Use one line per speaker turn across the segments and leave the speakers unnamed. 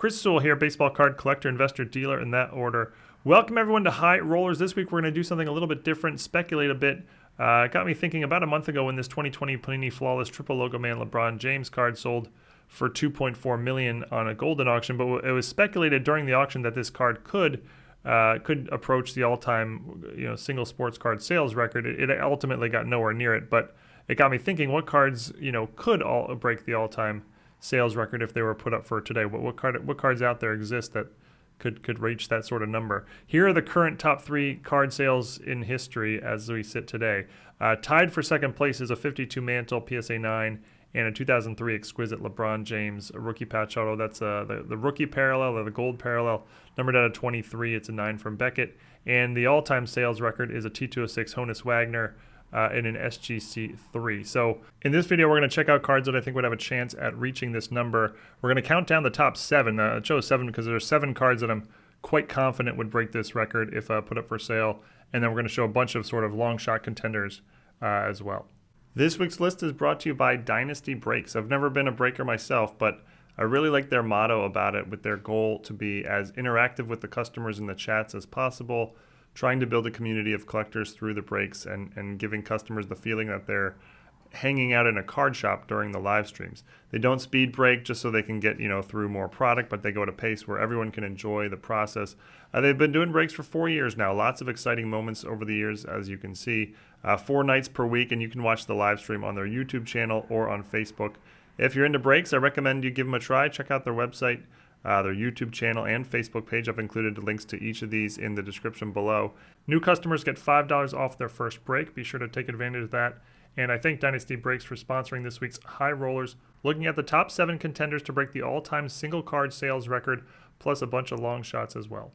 Chris Sewall here, baseball card collector, investor, dealer, in that order. Welcome everyone to High Rollers. This week we're going to do something a little bit different, speculate a bit. It got me thinking about a month ago when this 2020 Panini Flawless Triple Logo Man LeBron James card sold for $2.4 million on a Golden auction, but it was speculated during the auction that this card could approach the all-time single sports card sales record. It ultimately got nowhere near it, but it got me thinking what cards could all break the all-time sales record if they were put up for today. What cards out there exist that could reach that sort of number? Here are the current top 3 card sales in history as we sit today. Tied for second place is a 52 Mantle PSA 9 and a 2003 Exquisite LeBron James rookie patch auto. That's the rookie parallel or the gold parallel, numbered out of 23. It's a 9 from Beckett. And the all-time sales record is a T206 Honus Wagner in an SGC 3. So in this video, we're going to check out cards that I think would have a chance at reaching this number. We're going to count down the top 7. I chose 7 because there are 7 cards that I'm quite confident would break this record if put up for sale. And then we're going to show a bunch of sort of long shot contenders as well. This week's list is brought to you by Dynasty Breaks. I've never been a breaker myself, but I really like their motto about it, with their goal to be as interactive with the customers in the chats as possible, trying to build a community of collectors through the breaks and giving customers the feeling that they're hanging out in a card shop during the live streams. They don't speed break just so they can get through more product, but they go at a pace where everyone can enjoy the process. They've been doing breaks for 4 years now. Lots of exciting moments over the years, as you can see. 4 nights per week, and you can watch the live stream on their YouTube channel or on Facebook. If you're into breaks, I recommend you give them a try. Check out their website, their YouTube channel, and Facebook page. I've included links to each of these in the description below. New customers get $5 off their first break. Be sure to take advantage of that. And I thank Dynasty Breaks for sponsoring this week's High Rollers, looking at the top 7 contenders to break the all-time single card sales record, plus a bunch of long shots as well.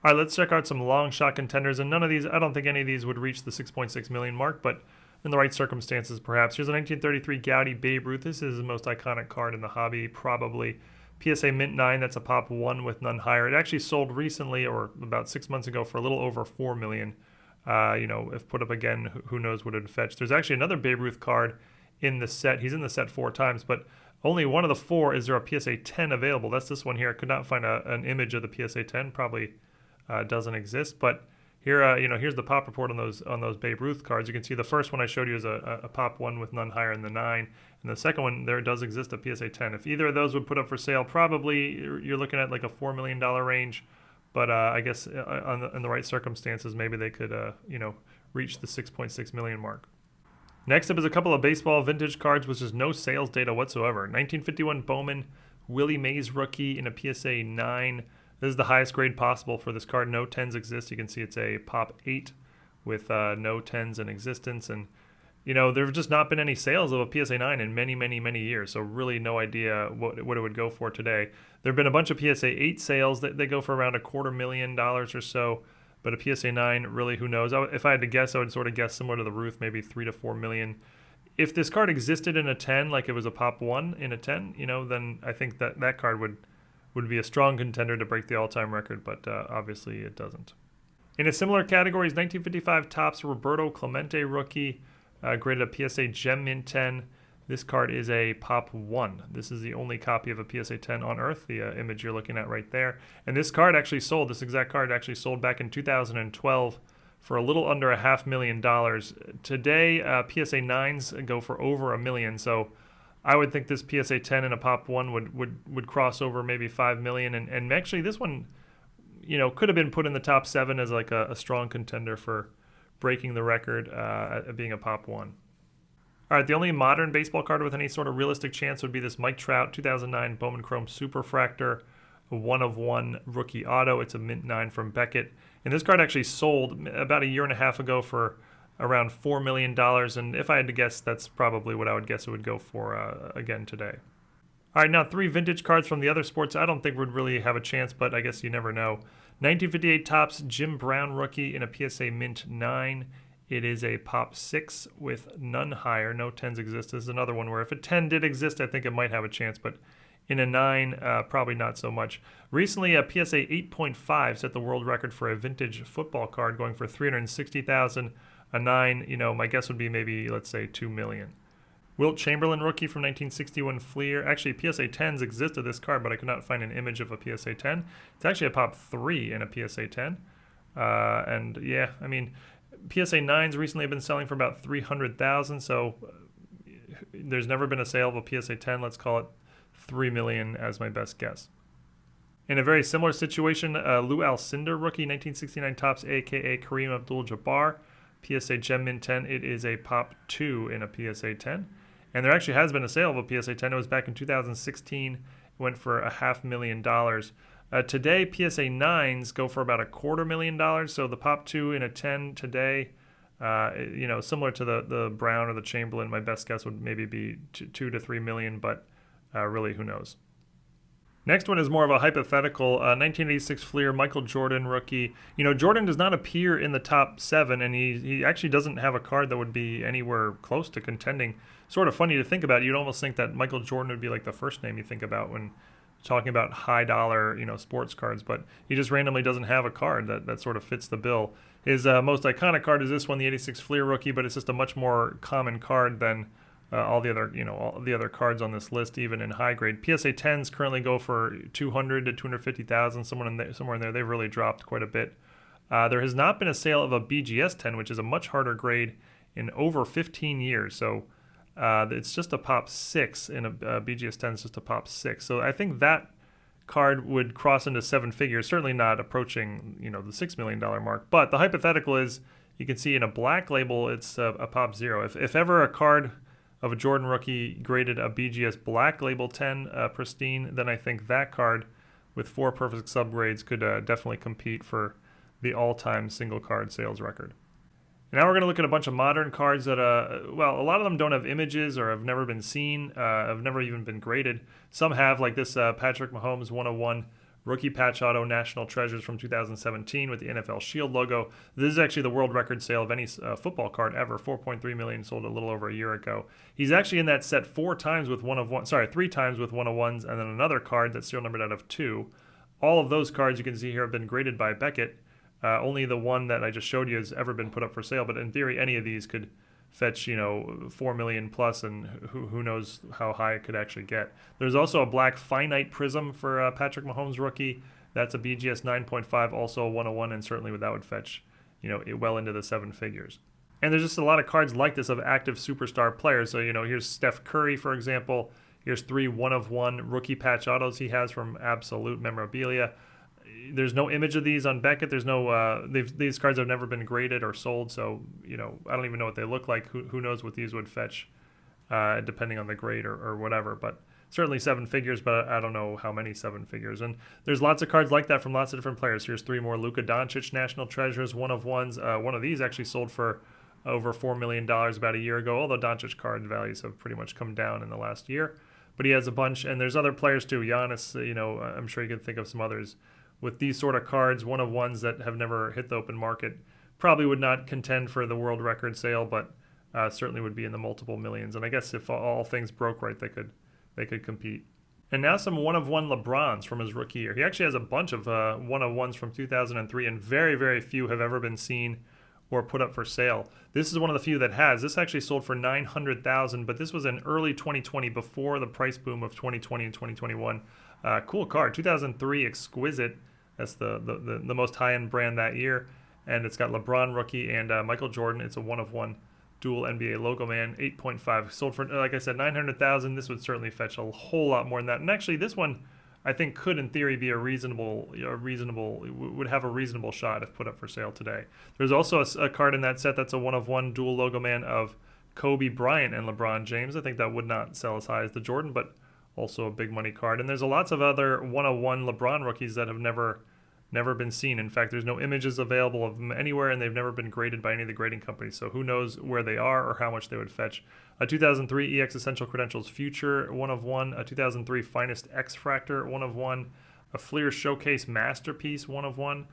All right, let's check out some long shot contenders. And none of these, I don't think any of these would reach the 6.6 million mark, but in the right circumstances, perhaps. Here's a 1933 Gaudy Babe Ruth. This is the most iconic card in the hobby, probably. PSA Mint 9, that's a pop 1 with none higher. It actually sold recently, or about 6 months ago, for a little over $4 million. If put up again, who knows what it would fetch. There's actually another Babe Ruth card in the set. He's in the set 4 times, but only one of the 4 is there a PSA 10 available. That's this one here. I could not find an image of the PSA 10. Probably doesn't exist, but here, here's the pop report on those Babe Ruth cards. You can see the first one I showed you is a pop 1 with none higher in the 9, and the second one there does exist a PSA 10. If either of those would put up for sale, probably you're looking at like a $4 million range. But I guess in the right circumstances, maybe they could reach the 6.6 million mark. Next up is a couple of baseball vintage cards, which is no sales data whatsoever. 1951 Bowman Willie Mays rookie in a PSA 9. This is the highest grade possible for this card. No 10s exist. You can see it's a pop 8 with no 10s in existence. And, there have just not been any sales of a PSA 9 in many, many, many years. So really no idea what it would go for today. There have been a bunch of PSA 8 sales that they go for around $250,000 or so. But a PSA 9, really, who knows? If I had to guess, I would sort of guess similar to the Ruth, maybe $3 to $4 million. If this card existed in a 10, like it was a pop 1 in a 10, then I think that card would be a strong contender to break the all-time record, but obviously it doesn't. In a similar category is 1955 Topps Roberto Clemente rookie, graded a PSA Gem Mint 10. This card is a pop 1. This is the only copy of a PSA 10 on Earth, the image you're looking at right there. And this card actually sold, this exact card actually sold back in 2012 for a little under $500,000. Today, PSA 9s go for over $1 million, so I would think this PSA 10 and a pop 1 would cross over maybe $5 million. And actually this one, could have been put in the top 7 as like a strong contender for breaking the record being a pop 1. All right, the only modern baseball card with any sort of realistic chance would be this Mike Trout 2009 Bowman Chrome Superfractor, a 1/1 rookie auto. It's a Mint 9 from Beckett. And this card actually sold about a year and a half ago for around $4 million, and if I had to guess, that's probably what I would guess it would go for again today. All right, now 3 vintage cards from the other sports I don't think would really have a chance, but I guess you never know. 1958 Topps Jim Brown rookie in a PSA Mint 9. It is a pop 6 with none higher. No 10s exist. This is another one where if a 10 did exist, I think it might have a chance, but in a 9, probably not so much. Recently, a PSA 8.5 set the world record for a vintage football card, going for $360,000. A 9, my guess would be maybe, let's say, $2 million. Wilt Chamberlain rookie from 1961 Fleer. Actually, PSA 10s existed this card, but I could not find an image of a PSA 10. It's actually a pop 3 in a PSA 10. And yeah, I mean, PSA 9s recently have been selling for about 300,000, so there's never been a sale of a PSA 10. Let's call it 3 million as my best guess. In a very similar situation, Lou Alcindor rookie, 1969 Topps, aka Kareem Abdul-Jabbar, PSA Gem Mint 10. It is a pop 2 in a PSA 10. And there actually has been a sale of a PSA 10. It was back in 2016. It went for $500,000. Today, PSA 9s go for about $250,000. So the pop 2 in a 10 today, similar to the Brown or the Chamberlain, my best guess would maybe be 2 to 3 million, but really, who knows? Next one is more of a hypothetical. 1986 Fleer, Michael Jordan rookie. Jordan does not appear in the top 7, and he actually doesn't have a card that would be anywhere close to contending. Sort of funny to think about. You'd almost think that Michael Jordan would be like the first name you think about when talking about high dollar, sports cards, but he just randomly doesn't have a card that sort of fits the bill. His most iconic card is this one, the 86 Fleer rookie, but it's just a much more common card than all the other cards on this list, even in high grade. PSA 10s currently go for 200 to 250,000, somewhere in there. They've really dropped quite a bit. There has not been a sale of a BGS 10, which is a much harder grade, in over 15 years. So it's just a pop 6 in a BGS 10 is just a pop 6. So I think that card would cross into 7 figures, certainly not approaching the $6 million mark. But the hypothetical is, you can see in a black label, it's a pop 0. If ever a card of a Jordan rookie graded a BGS black label 10 pristine, then I think that card with 4 perfect subgrades could definitely compete for the all-time single card sales record. And now we're going to look at a bunch of modern cards that, a lot of them don't have images or have never been seen, have never even been graded. Some have, like this Patrick Mahomes 101 Rookie Patch Auto National Treasures from 2017 with the NFL Shield logo. This is actually the world record sale of any football card ever. 4.3 million sold a little over a year ago. He's actually in that set 3 times with 101s, and then another card that's serial numbered out of 2. All of those cards you can see here have been graded by Beckett. Only the one that I just showed you has ever been put up for sale, but in theory, any of these could fetch 4 million plus, and who knows how high it could actually get. There's also a black finite prism for Patrick Mahomes rookie. That's a BGS 9.5, also a 101, and certainly that would fetch well into the 7 figures. And there's just a lot of cards like this of active superstar players. So here's Steph Curry, for example. Here's 3 1-of-1 rookie patch autos he has from Absolute Memorabilia. There's no image of these on Beckett. There's no these cards have never been graded or sold, so I don't even know what they look like. Who knows what these would fetch, depending on the grade or whatever. But certainly 7 figures, but I don't know how many 7 figures. And there's lots of cards like that from lots of different players. Here's 3 more Luka Doncic National Treasures, 1-of-1s. One of these actually sold for over $4 million about a year ago, although Doncic card values have pretty much come down in the last year. But he has a bunch, and there's other players too. Giannis, I'm sure you can think of some others with these sort of cards, 1-of-1s that have never hit the open market. Probably would not contend for the world record sale, but certainly would be in the multiple millions. And I guess if all things broke right, they could compete. And now some 1-of-1 LeBrons from his rookie year. He actually has a bunch of 1-of-1s from 2003, and very, very few have ever been seen or put up for sale. This is one of the few that has. This actually sold for $900,000, but this was in early 2020, before the price boom of 2020 and 2021. Cool card, 2003 Exquisite. That's the most high-end brand that year, and it's got LeBron rookie and Michael Jordan. It's a 1-of-1 dual NBA logo man, 8.5. Sold for, like I said, $900,000. This would certainly fetch a whole lot more than that. And actually, this one I think could, in theory, be would have a reasonable shot if put up for sale today. There's also a card in that set that's a 1-of-1 dual logo man of Kobe Bryant and LeBron James. I think that would not sell as high as the Jordan, but also a big money card. And there's lots of other 1-of-1 LeBron rookies that have never been seen. In fact, there's no images available of them anywhere, and they've never been graded by any of the grading companies. So who knows where they are or how much they would fetch. A 2003 EX Essential Credentials Future 1-of-1, a 2003 Finest X Fractor 1-of-1, a Fleer Showcase Masterpiece 1-of-1.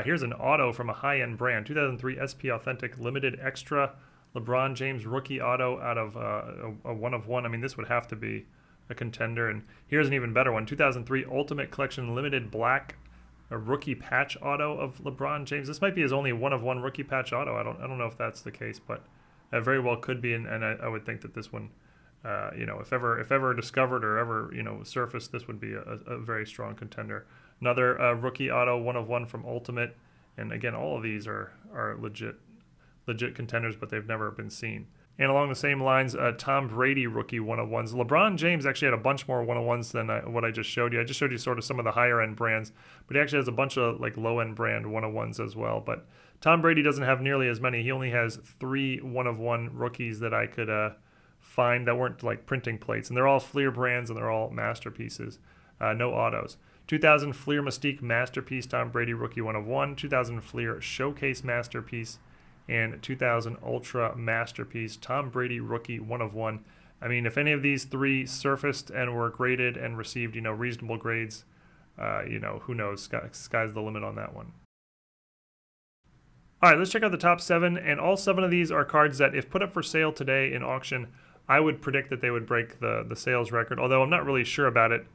Here's an auto from a high-end brand, 2003 SP Authentic Limited Extra LeBron James rookie auto out of a 1-of-1. I mean, this would have to be a contender. And here's an even better one, 2003 Ultimate Collection Limited Black, a rookie patch auto of LeBron James. This might be his only 1-of-1 rookie patch auto. I don't know if that's the case, but it very well could be, and I would think that this one You know, if ever discovered or ever, you know, surfaced, this would be a very strong contender. Another rookie auto, 1/1 from Ultimate, and again, all of these are legit contenders, but they've never been seen. And along the same lines, Tom Brady rookie 1/1s. LeBron James actually had a bunch more 1/1s than what I just showed you. I just showed you sort of some of the higher end brands, but he actually has a bunch of like low end brand 1/1s as well. But Tom Brady doesn't have nearly as many. He only has 3 1/1 rookies that I could find that weren't like printing plates, and they're all Fleer brands and they're all masterpieces. No autos. 2000 Fleer Mystique Masterpiece Tom Brady rookie 1/1. 2000 Fleer Showcase Masterpiece. And 2000 Ultra Masterpiece Tom Brady rookie 1/1. I mean, if any of these 3 surfaced and were graded and received, you know, reasonable grades, you know, who knows? Sky's the limit on that one. All right, let's check out the top 7. And all 7 of these are cards that, if put up for sale today in auction, I would predict that they would break the sales record. Although I'm not really sure about it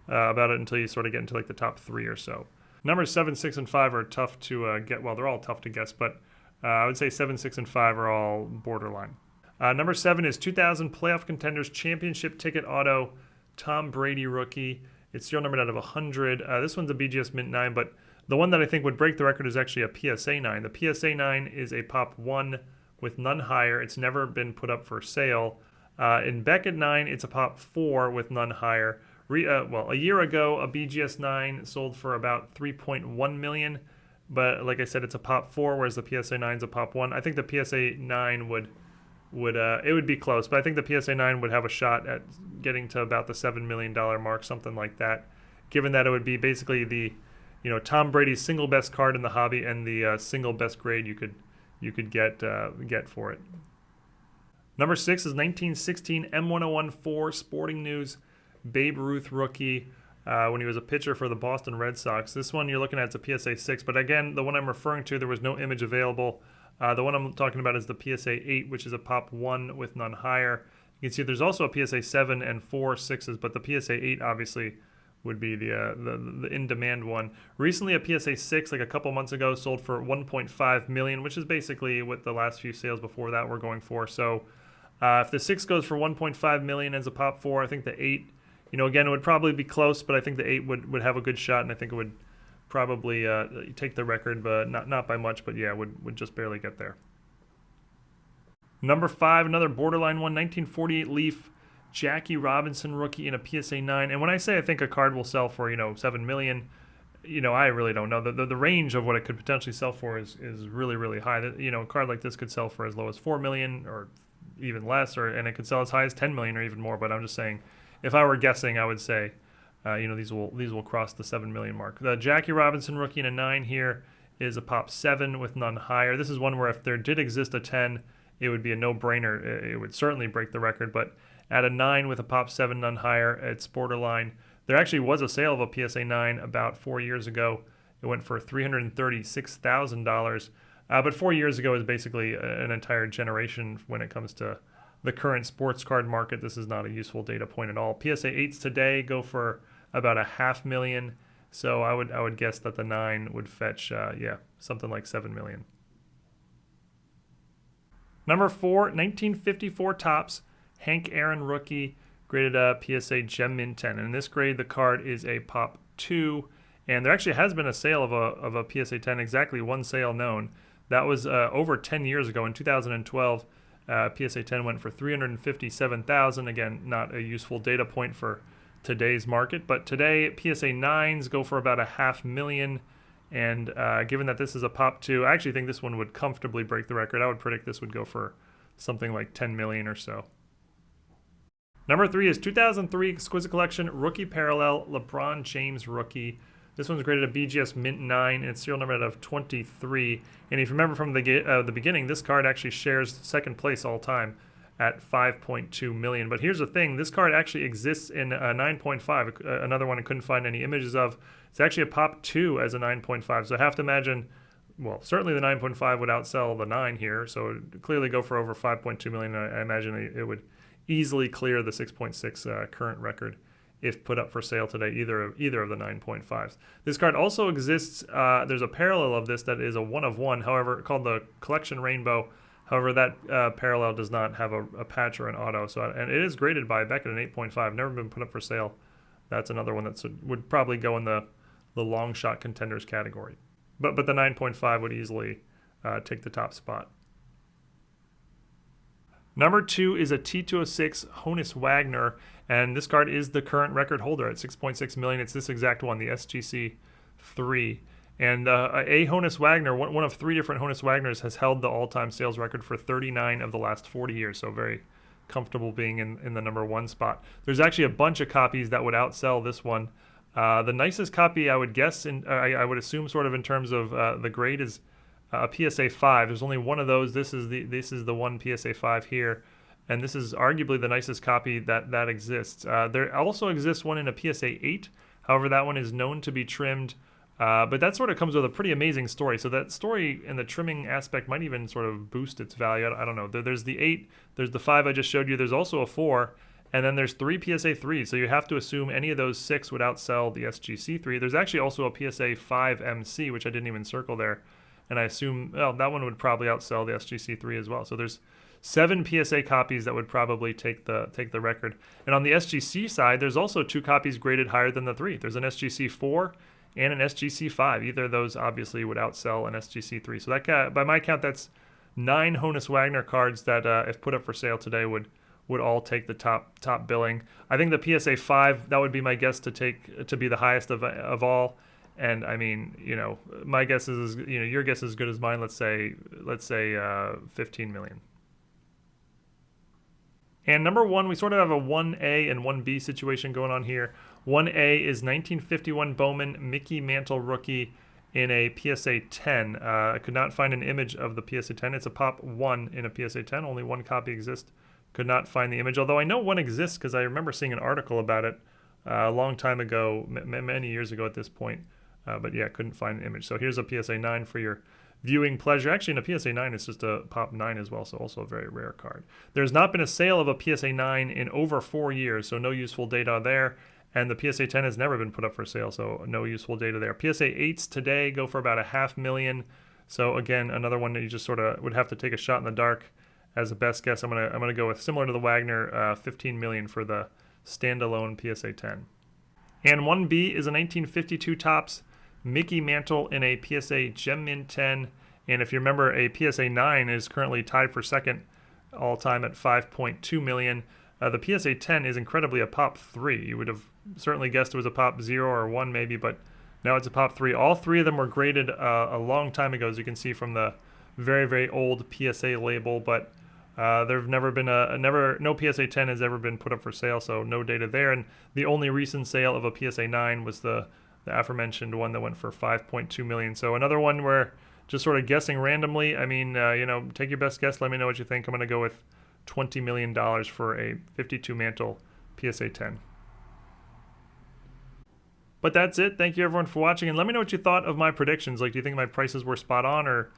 until you sort of get into like the top 3 or so. Numbers 7, 6, and 5 are tough to get. Well, they're all tough to guess, but I would say 7, 6, and 5 are all borderline. Number 7 is 2000 Playoff Contenders Championship Ticket Auto, Tom Brady rookie. It's serial numbered out of 100. This one's a BGS Mint 9, but the one that I think would break the record is actually a PSA 9. The PSA 9 is a Pop 1 with none higher. It's never been put up for sale. In Beckett 9, it's a Pop 4 with none higher. Well, a year ago, a BGS 9 sold for about $3.1 million. But like I said, it's a Pop 4, whereas the PSA 9 is a Pop 1. I think the PSA 9 would be close, but I think the PSA 9 would have a shot at getting to about the $7 million mark, something like that. Given that it would be basically the, you know, Tom Brady's single best card in the hobby and the single best grade you could get for it. Number 6 is 1916 M1014 Sporting News Babe Ruth rookie. When he was a pitcher for the Boston Red Sox. This one you're looking at is a PSA 6, but again, the one I'm referring to, there was no image available. The one I'm talking about is the PSA 8, which is a Pop 1 with none higher. You can see there's also a PSA 7 and 4 6s, but the PSA 8 obviously would be the in-demand one. Recently, a PSA 6, like a couple months ago, sold for $1.5 million, which is basically what the last few sales before that were going for. So if the 6 goes for $1.5 million as a Pop 4, I think the 8, you know, again, it would probably be close, but I think the 8 would have a good shot, and I think it would probably take the record, but not by much, but yeah, would just barely get there. Number 5, another borderline one, 1948 Leaf Jackie Robinson rookie in a PSA 9. And when I say I think a card will sell for, you know, $7 million, you know, I really don't know. The range of what it could potentially sell for is really, really high. You know, a card like this could sell for as low as $4 million or even less, and it could sell as high as $10 million or even more, but I'm just saying, if I were guessing, I would say, you know, these will cross the $7 million mark. The Jackie Robinson rookie in a 9 here is a Pop 7 with none higher. This is one where if there did exist a 10, it would be a no-brainer. It would certainly break the record, but at a 9 with a Pop 7 none higher, it's borderline. There actually was a sale of a PSA 9 about 4 years ago. It went for $336,000, but 4 years ago is basically an entire generation when it comes to the current sports card market. This is not a useful data point at all. PSA 8s today go for about $500,000, so I would guess that the 9 would fetch something like $7 million. Number 4, 1954 Topps Hank Aaron rookie, graded PSA Gem Mint 10. And in this grade, the card is a Pop 2, and there actually has been a sale of a PSA 10, exactly one sale known. That was over 10 years ago in 2012. PSA 10 went for $357,000. Again, not a useful data point for today's market, but today PSA 9s go for about $500,000. And given that this is a Pop 2, I actually think this one would comfortably break the record. I would predict this would go for something like $10 million or so. Number 3 is 2003 Exquisite Collection Rookie Parallel LeBron James rookie. This one's graded a BGS Mint 9, and it's serial number out of 23. And if you remember from the beginning, this card actually shares second place all time at $5.2 million. But here's the thing, this card actually exists in a 9.5, another one I couldn't find any images of. It's actually a Pop 2 as a 9.5, so I have to imagine, well, certainly the 9.5 would outsell the 9 here, so it would clearly go for over $5.2 million. I imagine it would easily clear the 6.6 current record if put up for sale today, either of the 9.5s. This card also exists, there's a parallel of this that is a 1/1, however, called the Collection Rainbow. However, that parallel does not have a patch or an auto, so and it is graded by Beckett an 8.5. Never been put up for sale. That's another one that would probably go in the long shot contenders category. But the 9.5 would easily take the top spot. Number 2 is a T206 Honus Wagner, and this card is the current record holder at 6.6 million. It's this exact one, the SGC 3. And a Honus Wagner, one of 3 different Honus Wagners, has held the all-time sales record for 39 of the last 40 years, so very comfortable being in the number 1 spot. There's actually a bunch of copies that would outsell this one. The nicest copy, I would guess, and I would assume sort of in terms of the grade, is a PSA 5. There's only one of those. This is the one PSA 5 here, and this is arguably the nicest copy that exists. There also exists one in a PSA 8. However, that one is known to be trimmed. But that sort of comes with a pretty amazing story. So that story and the trimming aspect might even sort of boost its value. I don't know. There's the 8, there's the 5 I just showed you. There's also a 4, and then there's 3 PSA 3s. So you have to assume any of those 6 would outsell the SGC 3. There's actually also a PSA 5 MC, which I didn't even circle there. And I assume, well, that one would probably outsell the SGC 3 as well. So there's 7 PSA copies that would probably take the record. And on the SGC side, there's also 2 copies graded higher than the 3. There's an SGC 4 and an SGC 5. Either of those obviously would outsell an SGC 3. So that, by my count, that's 9 Honus Wagner cards that, if put up for sale today, would all take the top billing. I think the PSA 5, that would be my guess to be the highest of all. And I mean, my guess is, your guess is as good as mine. Let's say 15 million. And number 1, we sort of have a 1A and 1B situation going on here. 1A is 1951 Bowman Mickey Mantle rookie in a PSA 10. I could not find an image of the PSA 10. It's a pop 1 in a PSA 10. Only 1 copy exists. Could not find the image, although I know one exists because I remember seeing an article about it a long time ago, many years ago at this point. But yeah, couldn't find an image. So here's a PSA 9 for your viewing pleasure. Actually, in a PSA 9, it's just a pop 9 as well, so also a very rare card. There's not been a sale of a PSA 9 in over 4 years, so no useful data there. And the PSA 10 has never been put up for sale, so no useful data there. PSA 8s today go for about $500,000. So again, another one that you just sort of would have to take a shot in the dark as a best guess. I'm gonna go with, similar to the Wagner, 15 million for the standalone PSA 10. And 1B is a 1952 Topps Mickey Mantle in a PSA Gem Mint 10. And if you remember, a PSA 9 is currently tied for second all time at 5.2 million. The PSA 10 is incredibly a pop 3. You would have certainly guessed it was a pop 0 or 1 maybe, but now it's a pop 3. All 3 of them were graded a long time ago, as you can see from the very old PSA label, but there've never been no PSA 10 has ever been put up for sale, so no data there. And the only recent sale of a PSA 9 was the aforementioned one that went for 5.2 million. So another one where just sort of guessing randomly. I mean, take your best guess. Let me know what you think. I'm going to go with $20 million for a 52 Mantle PSA 10. But that's it. Thank you everyone for watching, and let me know what you thought of my predictions. Like, do you think my prices were spot on or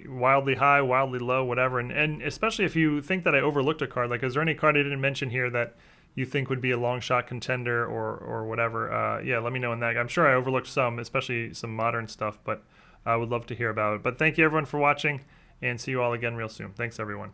wildly high, wildly low, whatever? And especially if you think that I overlooked a card, like, is there any card I didn't mention here that you think would be a long shot contender or whatever? Yeah, let me know in that. I'm sure I overlooked some, especially some modern stuff, but I would love to hear about it. But thank you everyone for watching, and see you all again real soon. Thanks everyone.